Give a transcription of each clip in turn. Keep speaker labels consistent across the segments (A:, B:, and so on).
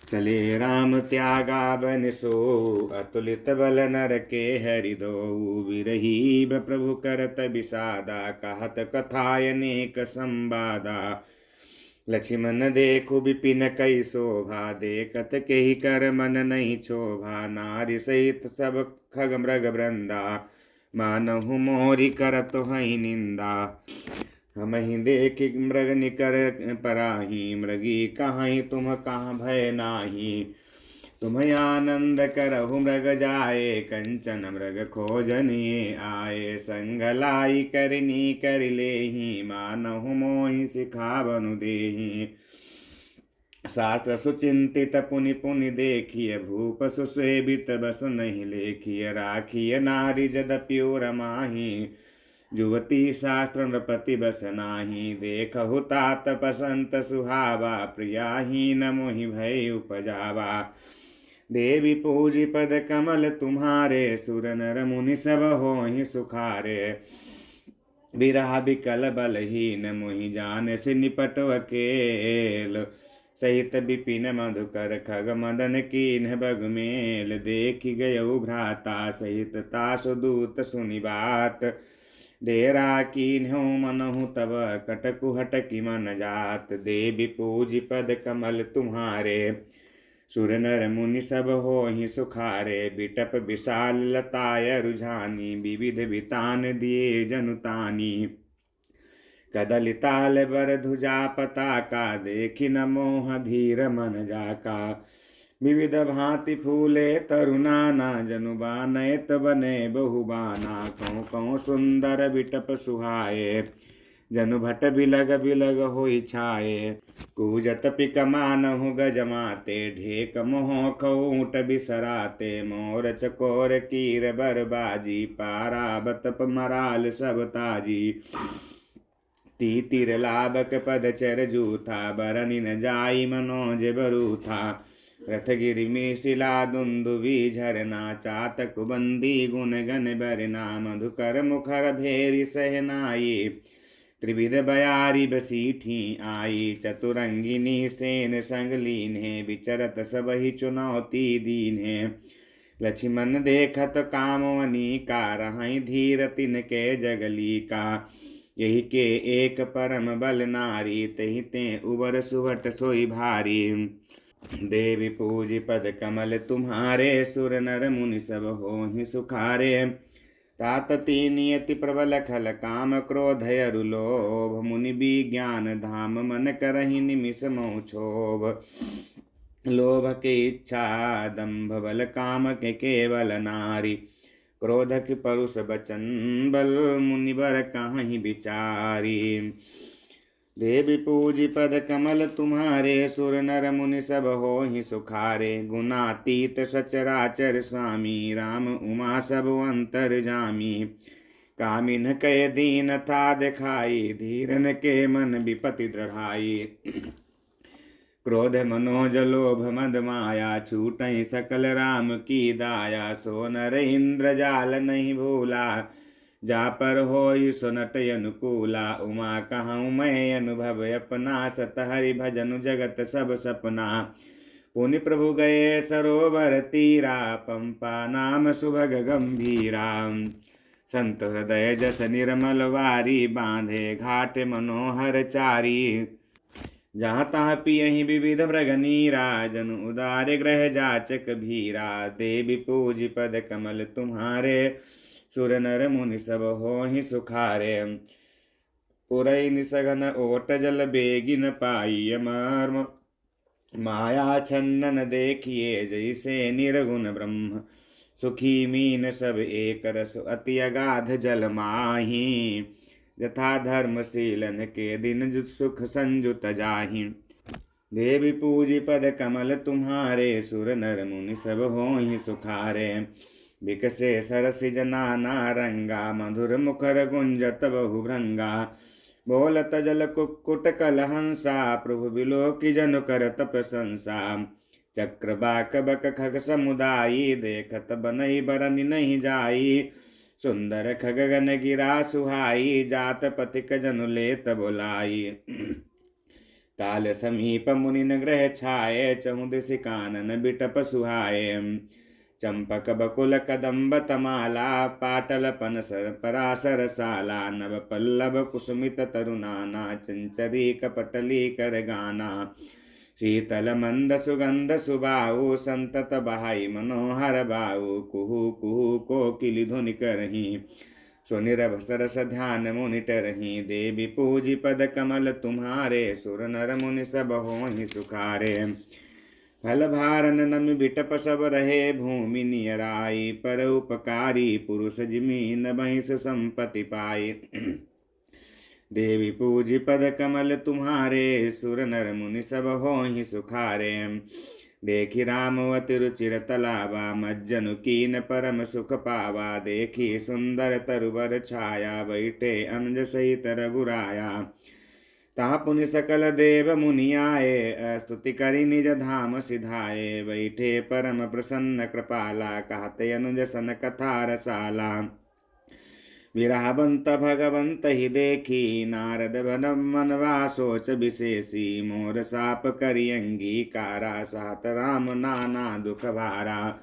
A: चले राम त्यागा बन सो, अतुलित बल नर के हरि दो। विरही प्रभु करत विषादा, कहत कथाय अनेक संवादा। लक्ष्मण देखु विपिन कई शोभा, देखत केहि कर मन नहीं क्षोभा। नारी सहित सब खग मृग वृंदा, मानहु मोरी करत हई निंदा। हम ही देख मृग निकर पराही, मृगी कहाई तुम कहाँ भय नाही। तुम आनंद करहु मृग जाए, कंचन मृग खोजनिए आए। संग लाई करनी कर लेहि, मानहु मोहि सिखावनु देहि। शास्त्र सुचिंतित पुनि पुनि देखिए, भूप सुसेवित बस नहीं लेखिए। राखिए नारी जदपि रमाही, जुवती शास्त्र नृपति बस नाही। देखहु तात बसंत सुहावा, प्रियाहीन मोहि भय उपजावा। देवी पूजी पद कमल तुम्हारे, सुर नर मुनि सब होहि सुखारे। बिरहा बिकल बलहीन, मोहि जान से निपट अकेल। सहित विपिन मधुकर खग मदन कीन्ह बगमेल। देखि गयौ भ्राता सहित तासु दूत सुनि बात। डेरा कीन्हु मनहु तब कटकुहट की मन जात। देवी पूजी पद कमल तुम्हारे, सुर नर मुनि सब होहि सुखारे। बिटप विशाल लताय रुझानी, विविध वितान दिए जनुतानी। कदलिताल बर ध्वजा पताका, देखि न मोह धीर मन जाका। विविध भांति फूले तरुनाना, जनु बानैत बने बहुबाना। कौ कौ सुंदर बिटप सुहाए, जनु भट बिलग बिलग होई छाए। कूजत पिक मानहु गजमाते, ढेक मोह खऊट बिसराते। मोर चकोर कीर बरबाजी, पाराबत मराल सब ताजी। तीतिर लाभक पद चर जूथा, बरनि न जाई मनोज बरूथा। रथगिरि में शिला दुंदुभी झरना, चातक बंदी गुण गण बरना। मधुकर मुखर भेरी सहनाई, त्रिविध बयारी बसीठी आई। चतुरंगिनी सेन संग लीन्हे, विचरत सबहि चुनौती दीन्हे। लक्ष्मण देखत कामवनी का, रहै धीर तिनके जगली का। यही के एक परम बल नारी, तहि ते उबर सुवट सोई भारी। देवी पूजी पद कमल तुम्हारे, सुर नर मुनि सब होहि सुखारे। तात नियति प्रबल खल काम, क्रोध अरु लोभ। मुनि विज्ञान धाम, मन करहि निमिष मोह क्षोभ। लोभ के इच्छा दंभ बल, काम के केवल नारी। क्रोध के परुष बचन बल, मुनि बर काहि विचारी। देवी पूजी पद कमल तुम्हारे, सुर नर मुनि सब होहि सुखारे। गुणातीत सचराचर स्वामी, राम उमा सब अंतर जामी। कामिन कय दीन था दिखाई, धीरन के मन विपति दृढ़ाई। क्रोध मनोज लोभ मद माया, छूटहि सकल राम की दाया। सो नर इंद्र जाल नहीं भूला, जा पर होई सुनट अनुकूला। उमा कहूँ मैं अनुभव अपना, सत हरि भजनु जगत सब सपना। पुनि प्रभु गए सरोवर तीरा, पंपा नाम सुभग गंभीरा। संत हृदय जस निर्मल वारी, बांधे घाट मनोहर चारी। जहाँ तहाँ पियहि विविध मृग नीरा, जन उदार ग्रह जाचक भीरा। देवी पूजी पद कमल तुम्हारे, सुर नर मुनि सब होहि सुखारे। पुरई निसघन ओट जल बेगिन पाई, मर्म माया छन्नन देखिए। जैसे निर्गुण ब्रह्म सुखी मीन, सब एक रस अति अगाध जल माही। यथा धर्मशीलन के दिन जुत सुख संजुत जाहि। देवी पूजी पद कमल तुम्हारे, सुर नर मुनि सब होहि सुखारे। विकसे सरसिज नाना रंगा, मधुर मुखर गुंजत बहु भृंगा। बोलत जल कुक्कुट कलहंसा, प्रभु बिलोकी जनु करत प्रशंसा। चक्र बाक बक खग समुदायी, देखत बनई बरनि नहीं जाई। सुंदर खगगन गिरा सुहाई, जात पथिक जनु लेत बुलाई। काल समीप मुनिन ग्रह छाये, चहु दिस कानन बिटप सुहाये। चंपक बकुल कदम्ब तमाला, पाटल पनसर परासर साला। नव पल्लव कुसुमित तरुनाना, चंचरी कपटली कर गाना। शीतल मंद सुगंध सुबाऊ, संतत बहाई मनोहर बाऊ। कुहू कुहू कोकिल ध्वनि करही, सुनिरभ सरस ध्यान मुनि टरही। देवी पूजी पद कमल तुम्हारे, सुर नर मुनि सब होहि सुखारे। फल भारन नमि बिटप सब रहे, भूमि नियराई पर उपकारी। पुरुष जिमि न महिष संपत्ति पाए, देवी पूजी पद कमल तुम्हारे। सुर नर मुनि सब होहि सुखारे। देखी रामवति रुचिर तलावा, मज्जनु कीन परम सुख पावा। देखी सुंदर तरुवर छाया, बैठे अनुज सहित रघुराया। ता पुनि सकल देव मुनि आए, स्तुति करि निज धाम सिधाए। बैठे परम प्रसन्न कृपाला, कहते अनुज सन कथा रसाला। विरहबंत भगवंत ही देखी, नारद भनम मनवा सोच विशेषी। मोर साप करि अंगीकारा, सात राम नाना दुख भारा।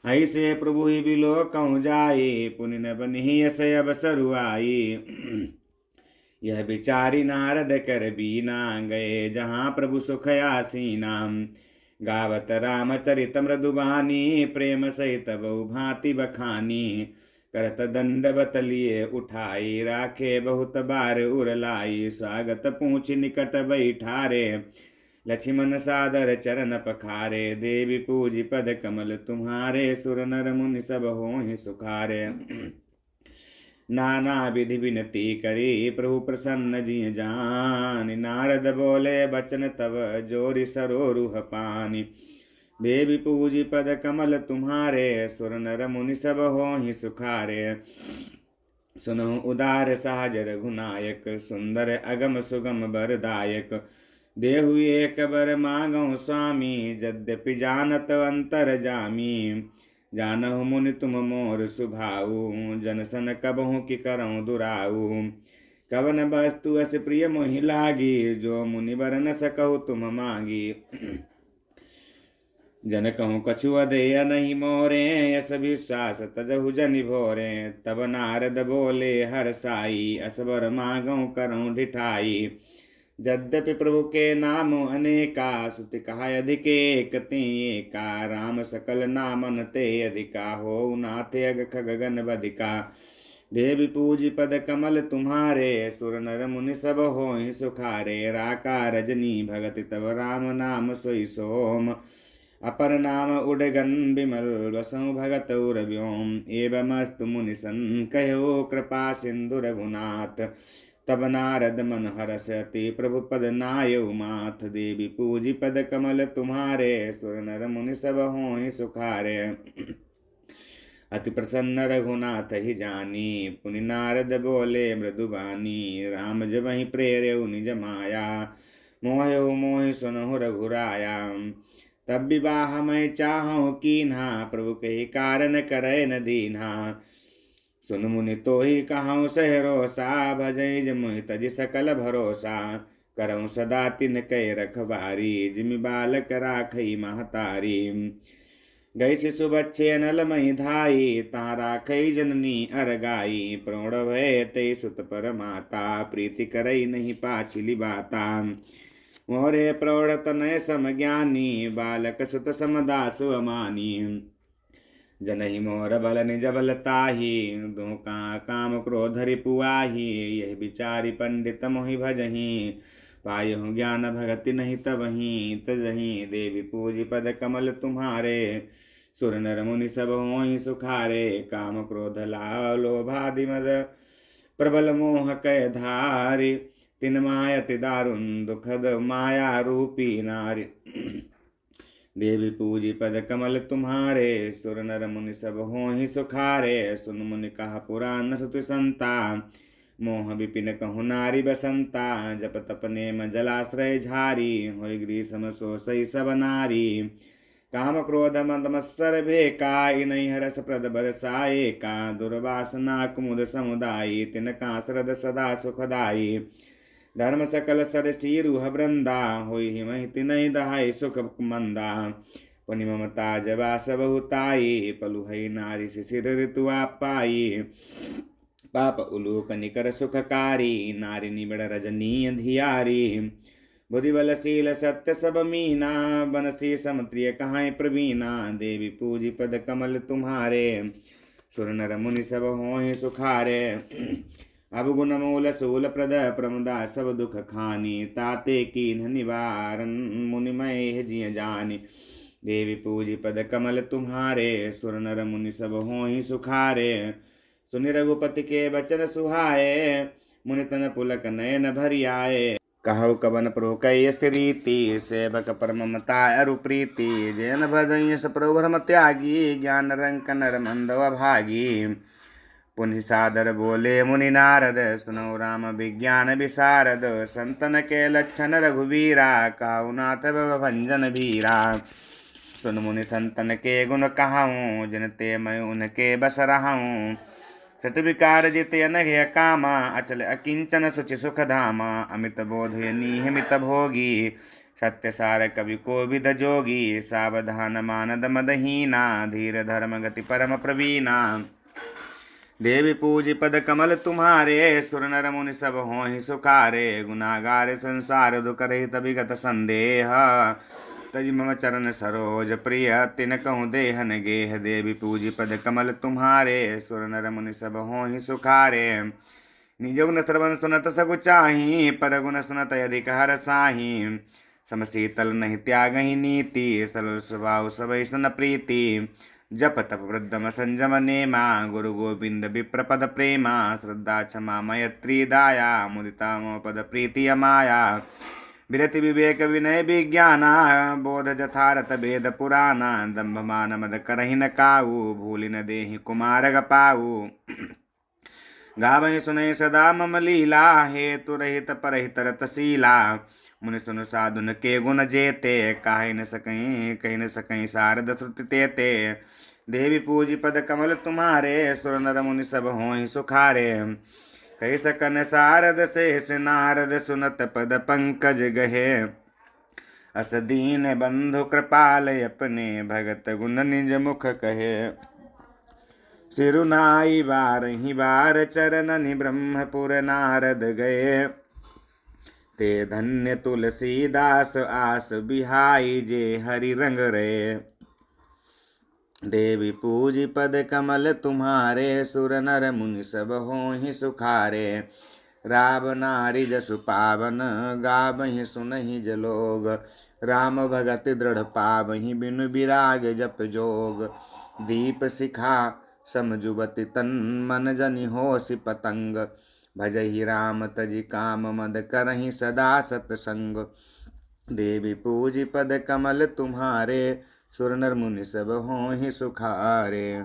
A: ऐसे प्रभु ही बिलो कहूँ जाई, पुनि न बनी यस अवसरु आई। यह विचारी नारद कर बीना, गए जहाँ प्रभु सुख आसीना। गावत रामचरित मृदुबानी, प्रेम सहित बहु भांति बखानी। करत दंडवत लिए उठाई, राखे बहुत बार उरलाई। स्वागत पूछ निकट बैठारे, लक्ष्मण सादर चरण पखारे। देवी पूजी पद कमल तुम्हारे, सुर नर मुनि सब होहि सुखारे। नाना विधि विनती करी, प्रभु प्रसन्न जिय जानि। नारद बोले बचन तब, जोरि सरोरुह पानी। देवी पूजी पद कमल तुम्हारे, सुर नर मुनि सब होहि सुखारे। सुनो उदार सहज रघुनायक, सुंदर अगम सुगम बरदायक। देहु एक बर मांगो स्वामी, यद्यपि जानत अंतर जामी। जानहु मुनि तुम मोर सुभाऊ, जन सन कबहु की करऊँ दुराऊ। कवन वस्तु अस प्रिय मोहि लागी, जो मुनि बर न सकहु तुम मांगी। जन कहूँ कछु अदेय नहीं मोरे, यस विश्वास तजहु जनि भोरे। तब नारद बोले हर साई, असबर मांगो करऊँ ढिठाई। यद्यपि प्रभु के नाम अनेका, सुति कहा अधिक एक एका। राम सकल नामन ते अधिका, हो नाथ अग खग गन बधिका। देवी पूजी पद कमल तुम्हारे, सुर नर मुनि सब होहि सुखारे। राका रजनी भगति तब राम नाम सोई सोम। अपर नाम उडगन बिमल, बसु भगत उर व्योम। एवमस्तु मुनि सन कहो, कृपा सिंधु रघुनाथ। तब नारद मन हरष अति, प्रभु पद नायउ माथ। देवी पूजी पद कमल तुम्हारे, सुर नर मुनि सब होहि सुखारे। अति प्रसन्न रघुनाथ ही जानी, पुनि नारद बोले मृदुबानी। राम जब ही प्रेरयउ निज माया, मोहयो मोहि सुनहु रघुराया। तब विवाह मैं चाहूँ कीन्हा, प्रभु के कारण करे न दीन्हा। सुन मुनि तो ही कहूँ सहरोसा, भजई जमुहि तज सकल भरोसा। करऊँ सदा तिन कै रखवारी, जिमि बालक राखई महतारी। गई शिशु बच्चे अनल मही धाई, ता राखई जननी अरगाई। प्रौढ़ भय ते सुत पर माता, प्रीति करई नहीं पाछिली बाता। मोरे प्रौढ़ तनय समज्ञानी, बालक सुत समदासु अमानी। जनहि मोर बल निज बल ताहि, दुका काम क्रोध रिपुआहि। यह विचारी पंडित मोहि भजहि, पायहु ज्ञान भगति नहीं तबहि। तजहि देवी पूजी पद कमल तुम्हारे, सुर नर मुनि सब होहि सुखारे। काम क्रोध लोभादि मद प्रबल मोह कय धारि, तिन मायति दारुण दुखद माया रूपी नारी। देवी पूजी पद कमल तुम्हारे, सुर नर मुनि सब होहि सुखारे। सुन मुनि कहा पुराण श्रुति संता, मोह विपिन कहु नारी बसंता। जप तप नेम जलाश्रय झारी, होय ग्रीष्म सो सही सब नारी। काम क्रोध मद मत्सर भेका, इनहि हरस प्रद बरसाए का। दुर्वासना कुमुद समुदायी, तिनका श्रद सदा सुखदायी। धर्म सकल सर सीरुह वृंदा होई हिमहि तिनहि दहाई सुख मंदा पुनि ममता जवा सब हुताई पलु है नारी शिशिर ऋतु पाई पाप उलूक निकर सुखकारी नारी निबड़ रजनीय धियारी बुद्धि बलशील सत्य सब मीना बनसी समत्रिय कहाँ प्रवीणा देवी पूजी पद कमल तुम्हारे सुर नर मुनि सब होहि सुखारे अब गुण मूल सूल प्रद प्रमदा सब दुख खानी ताते कीन्ह निवारन मुनिमय जिय जानी देवी पूजी पद कमल तुम्हारे सुर नर मुनि सब होहि सुखारे सुनि रघुपति के बचन सुहाए मुनि तन पुलक नयन भरि आए कहु कवन प्रोकयस रीति सेवक परमता अरु प्रीति जैन भजय प्रभु भ्रम त्यागी ज्ञान रंक नर मंदव भागी पुनि सादर बोले मुनि नारद सुनो राम विज्ञान विशारद संतन के लक्षण रघुवीरा काहु नाथ भंजन भीरा सुन मुनि संतन के गुण कहाऊँ जिनते मैं उनके बस रहाऊँ सट विकार जिते अनघय कामा अचल अकिंचन सुचि सुख धामा अमित बोध निहिमित भोगी सत्य सार कवि कोविद जोगी सावधान मानद मदहीना धीर धर्म गति परम प्रवीणा देवी पूज पद कमल तुम्हारे सुर नर मुनि सब होहि सुखारे गुनागारे संसार दुख रहित विगत संदेह तज मम चरण सरोज प्रिय तिन कहूँ देहन गेह देवी पूजी पद कमल तुम्हारे सुर नर मुनि सब होहि सुखारे निज गुण श्रवण सुनत सगु चाही पर गुण सुनत अधिक हर साही समशीतल नहीं त्यागहि नीति सरल स्वभाव सब सन प्रीति जप तप वृद्धम संजम नेमा गुरु गोविंद विप्र पद प्रेमा श्रद्धा क्षमा मैत्री दाया मुदिता मोह पद प्रीति अमाया विरति विवेक विनय विज्ञाना बोध जथारथ वेद पुराना दंभ मान मद करहि न काऊ भूलि न देहि कुमार गपाऊ गावहि सुनहि सदा मम लीला हेतु रहित परहित रतशीला मुनि सुनु साधुन के गुण जेते काहि न सकहि शारद श्रुति तेते देवी पूजी पद कमल तुम्हारे सुर नर मुनि सब होहि सुखारे कही सकन सारद शेष नारद सुनत पद पंकज गहे अस दीन बंधु कृपाल अपने भगत गुण निज मुख कहे सिरुनाई बारहि बार चरणनि ब्रह्मपुर नारद गए ते धन्य तुलसीदास आस बिहाई जे हरि रंग रे देवी पूजी पद कमल तुम्हारे सुर नर मुनि सब होहि सुखारे राव नारी जसु पावन गावहि सुनहि जलोग राम भगत दृढ़ पावहि बिनु विराग जप जोग दीप शिखा समजुबति तन मन जनि होसि पतंग भजहि राम तजि काम मद करहि सदा सतसंग देवी पूजी पद कमल तुम्हारे सुर नर मुनि सब होहि सुखारे।